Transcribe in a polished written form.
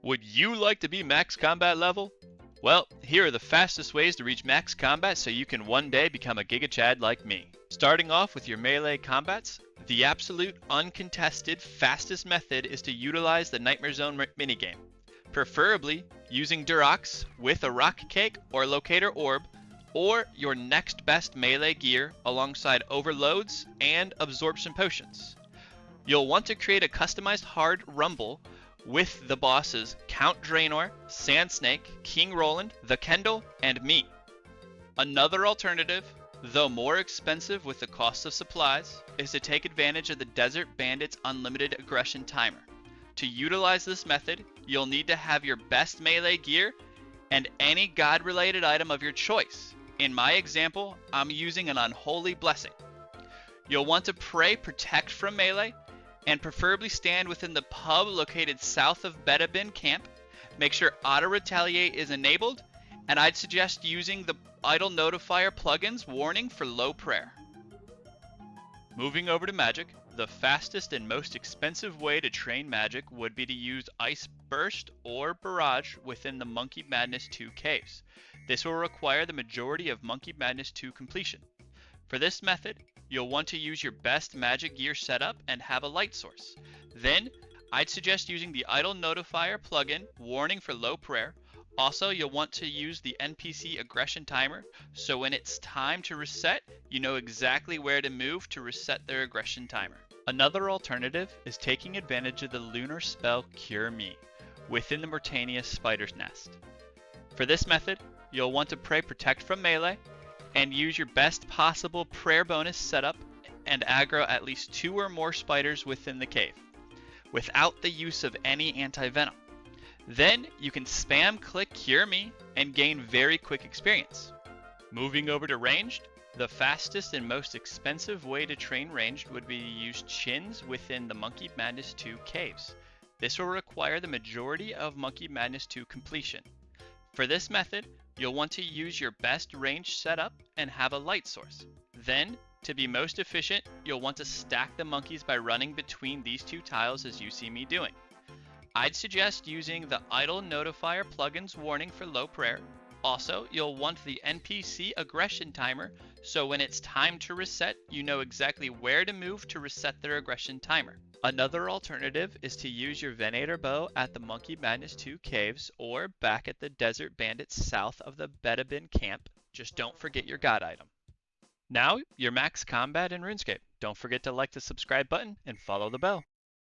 Would you like to be max combat level? Well, here are the fastest ways to reach max combat so you can one day become a Giga Chad like me. Starting off with your melee combats, the absolute uncontested fastest method is to utilize the Nightmare Zone minigame. Preferably using Durox with a Rock Cake or Locator Orb, or your next best melee gear alongside Overloads and Absorption Potions. You'll want to create a customized hard rumble with the bosses Count Draenor, Sand Snake, King Roland, the Kendall, and me. Another alternative, though more expensive with the cost of supplies, is to take advantage of the Desert Bandit's unlimited aggression timer. To utilize this method, you'll need to have your best melee gear and any god-related item of your choice. In my example, I'm using an Unholy Blessing. You'll want to pray Protect from melee, and preferably stand within the pub located south of Bedabin camp. Make sure Auto Retaliate is enabled, and I'd suggest using the Idle Notifier plugin's warning for low prayer. Moving over to magic, the fastest and most expensive way to train magic would be to use Ice Burst or Barrage within the Monkey Madness 2 caves. This will require the majority of Monkey Madness 2 completion. For this method, you'll want to use your best magic gear setup and have a light source. Then, I'd suggest using the Idle Notifier plugin, warning for low prayer. Also, you'll want to use the NPC aggression timer, so when it's time to reset, you know exactly where to move to reset their aggression timer. Another alternative is taking advantage of the lunar spell Cure Me within the Mortania Spider's Nest. For this method, you'll want to pray Protect from melee, and use your best possible prayer bonus setup and aggro at least 2 or more spiders within the cave, without the use of any anti-venom. Then you can spam click Cure Me and gain very quick experience. Moving over to ranged, the fastest and most expensive way to train ranged would be to use chins within the Monkey Madness 2 caves. This will require the majority of Monkey Madness 2 completion. For this method, you'll want to use your best range setup and have a light source. Then, to be most efficient, you'll want to stack the monkeys by running between these 2 tiles as you see me doing. I'd suggest using the Idle Notifier plugin's warning for low prayer. Also, you'll want the NPC aggression timer, so when it's time to reset, you know exactly where to move to reset their aggression timer. Another alternative is to use your Venator bow at the Monkey Madness 2 caves or back at the Desert Bandits south of the Bedabin camp. Just don't forget your god item. Now, you're max combat in RuneScape. Don't forget to like the subscribe button and follow the bell.